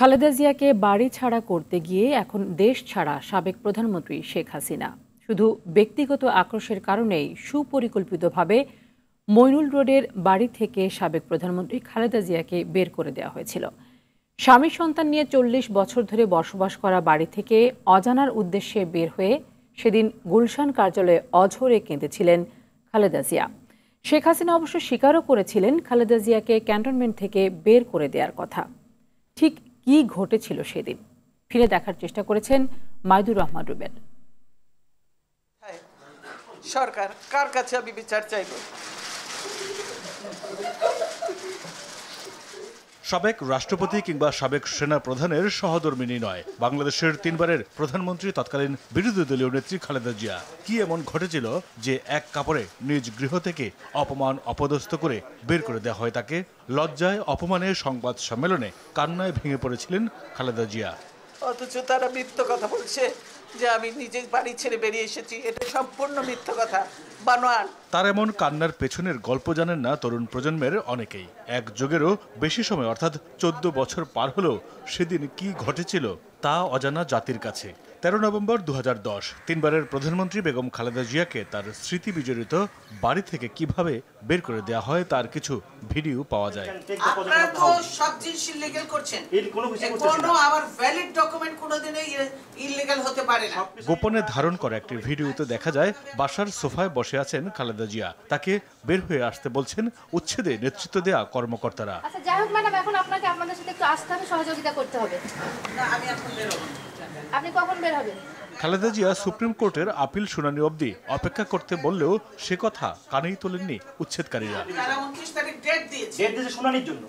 খালেদা জিয়াকে বাড়ি ছাড়া করতে গিয়ে এখন দেশ ছাড়া সাবেক প্রধানমন্ত্রী শেখ হাসিনা। শুধু ব্যক্তিগত আক্রোশের কারণেই সুপরিকল্পিতভাবে মইনুল রোডের বাড়ি থেকে সাবেক প্রধানমন্ত্রী খালেদা জিয়াকে বের করে দেওয়া হয়েছিল। স্বামী সন্তান নিয়ে ৪০ বছর ধরে বসবাস করা বাড়ি থেকে অজানার উদ্দেশ্যে বের হয়ে সেদিন গুলশান কার্যালয়ে অঝরে কেঁদেছিলেন খালেদা জিয়া। শেখ হাসিনা অবশ্য স্বীকারও করেছিলেন খালেদা জিয়াকে ক্যান্টনমেন্ট থেকে বের করে দেওয়ার কথা। ঠিক কি ঘটেছিল সেদিন ফিরে দেখার চেষ্টা করেছেন মাইদুর রহমান রুবেল। সরকার কার কাছে আমি বিচার চাইব? সাবেক রাষ্ট্রপতি কিংবা সাবেক সেনা প্রধানের সহধর্মিনী নয়, বাংলাদেশের 3 বারের প্রধানমন্ত্রী তৎকালীন বিরোধী দলীয় নেত্রী খালেদা জিয়া। কি এমন ঘটেছিল যে এক কাপড়ে নিজ গৃহ থেকে অপমান অপদস্থ করে বের করে দেওয়া হয় তাকে? লজ্জায় অপমানে সংবাদ সম্মেলনে কান্নায় ভেঙে পড়েছিলেন খালেদা জিয়া। অথচ তারা মিথ্যা কথা বলছে যে আমি নিজে বাড়ি ছেড়ে বেরিয়ে এসেছি। এটা সম্পূর্ণ মিথ্যা কথা, বানোয়াট। তার এমন কান্নার পেছনের গল্প জানেন না তরুণ প্রজন্মের অনেকেই। এক যুগেরও বেশি সময় অর্থাৎ 14 বছর পার হলেও সেদিন কি ঘটেছিল তা অজানা জাতির কাছে। 13 নভেম্বর 2010 3 বারের প্রধানমন্ত্রী বেগম খালেদা জিয়াকে তার স্মৃতি বিজড়িত বাড়ি থেকে কিভাবে বের করে দেওয়া হয় তার কিছু ভিডিও পাওয়া যায়। আপনারা তো সব জিনিস ইলিগাল করছেন, কোনো আবার ভ্যালিড ডকুমেন্ট কোনোদিনই ইলিগাল হতে পারে না। গোপনে ধারণ করা একটি ভিডিওতে দেখা যায় বাসার সোফায় বসে আছেন খালেদা জিয়া। তাকে বের হয়ে আসতে বলছেন উচ্ছেদে নেতৃত্ব দেয়া কর্মকর্তারা। আচ্ছা যাই হোক ম্যাডাম, এখন আপনাকে আপনাদের সাথে একটু আসতে হবে, সহযোগিতা করতে হবে। না, আমি এখন বের হব। আপনি কখন বের হবেন? খালেদা জিয়া সুপ্রিম কোর্টের আপিল শুনানি অবধি অপেক্ষা করতে বললেও সে কথা কানেই তোলেননি উচ্ছেদকারীরা। তারা 29 তারিখ ডেট দিয়েছে শুনানির জন্য।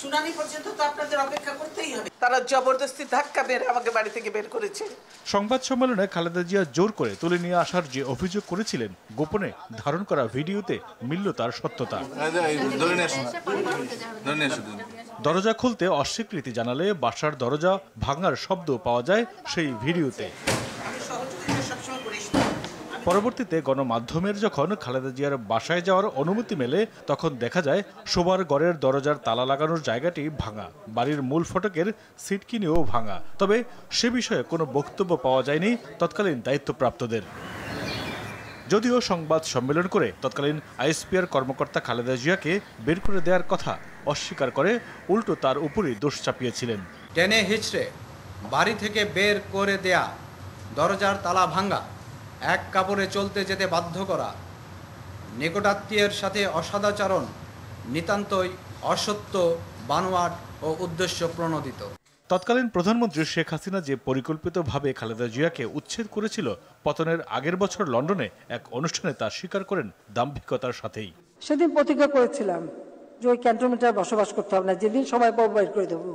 শুনানি পর্যন্ত তো আপনাদের অপেক্ষা করতেই হবে। তারা জবরদস্তি ধাক্কা মেরে আমাকে বাড়ি থেকে বের করেছে। সংবাদ সম্মেলনে খালেদা জিয়া জোর করে তুলে নিয়ে আসার যে অভিযোগ করেছিলেন, গোপনে ধারণ করা ভিডিওতে মিলল তার সত্যতা। দরজা খুলতে অস্বীকৃতি জানালে বাসার দরজা ভাঙার শব্দ পাওয়া যায় সেই ভিডিওতে। পরবর্তীতে গণমাধ্যমের যখন খালেদা জিয়ার বাসায় যাওয়ার অনুমতি মেলে তখন দেখা যায় শোবার ঘরের দরজার তালা লাগানোর জায়গাটি ভাঙা, বাড়ির মূল ফটকের সিটকিনিও ভাঙা। তবে সে বিষয়ে কোনো বক্তব্য পাওয়া যায়নি তৎকালীন দায়িত্বপ্রাপ্তদের। যদিও সংবাদ সম্মেলন করে তৎকালীন আইএসপিআর কর্মকর্তা খালেদা জিয়াকে বের করে দেওয়ার কথা অস্বীকার করে উল্টো তার উপরই দোষ চাপিয়েছিলেন। টেনে হিচড়ে বাড়ি থেকে বের করে দেয়া, দরজার তালা ভাঙা, এক কাপড়ে চলতে যেতে বাধ্য করা, নিকটাত্মীয়ের সাথে অসদাচরণ নিতান্তই অসত্য, বানোয়াট ও উদ্দেশ্য প্রণোদিত। তৎকালীন প্রধানমন্ত্রী শেখ হাসিনা যে পরিকল্পিতভাবে খালেদা জিয়াকে উচ্ছেদ করেছিল, পতনের আগের বছর লন্ডনে এক অনুষ্ঠানে তা স্বীকার করেন দাম্ভিকতার সাথেই। সেদিন প্রতিজ্ঞা করেছিলাম যে ওই ক্যান্টনমেন্টে বসবাস করতে হবে না, যেদিন সময় পাবো বের করে দেবো।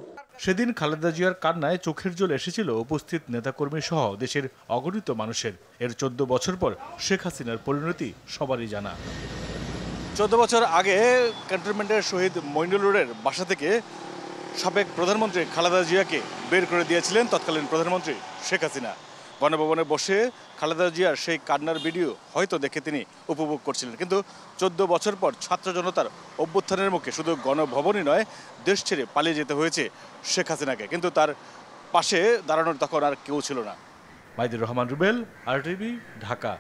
সেদিন খালেদা জিয়ার কান্নায় চোখের জল এসেছিল উপস্থিত নেতাকর্মী সহ দেশের অগণিত মানুষের। এর 14 বছর পর শেখ হাসিনার পরিণতি সবারই জানা। 14 বছর আগে ক্যান্টনমেন্টের শহীদ মইনুল রোডের বাসা থেকে সাবেক প্রধানমন্ত্রী খালেদা জিয়াকে বের করে দিয়েছিলেন তৎকালীন প্রধানমন্ত্রী শেখ হাসিনা। গণভবনে বসে খালেদা জিয়ার সেই কান্নার ভিডিও হয়তো দেখে তিনি উপভোগ করছিলেন। কিন্তু 14 বছর পর ছাত্র জনতার অভ্যুত্থানের মুখে শুধু গণভবনই নয়, দেশ ছেড়ে পালিয়ে যেতে হয়েছে শেখ হাসিনাকে। কিন্তু তার পাশে দাঁড়ানোর তখন আর কেউ ছিল না। মাইদুর রহমান রুবেল, RTV, ঢাকা।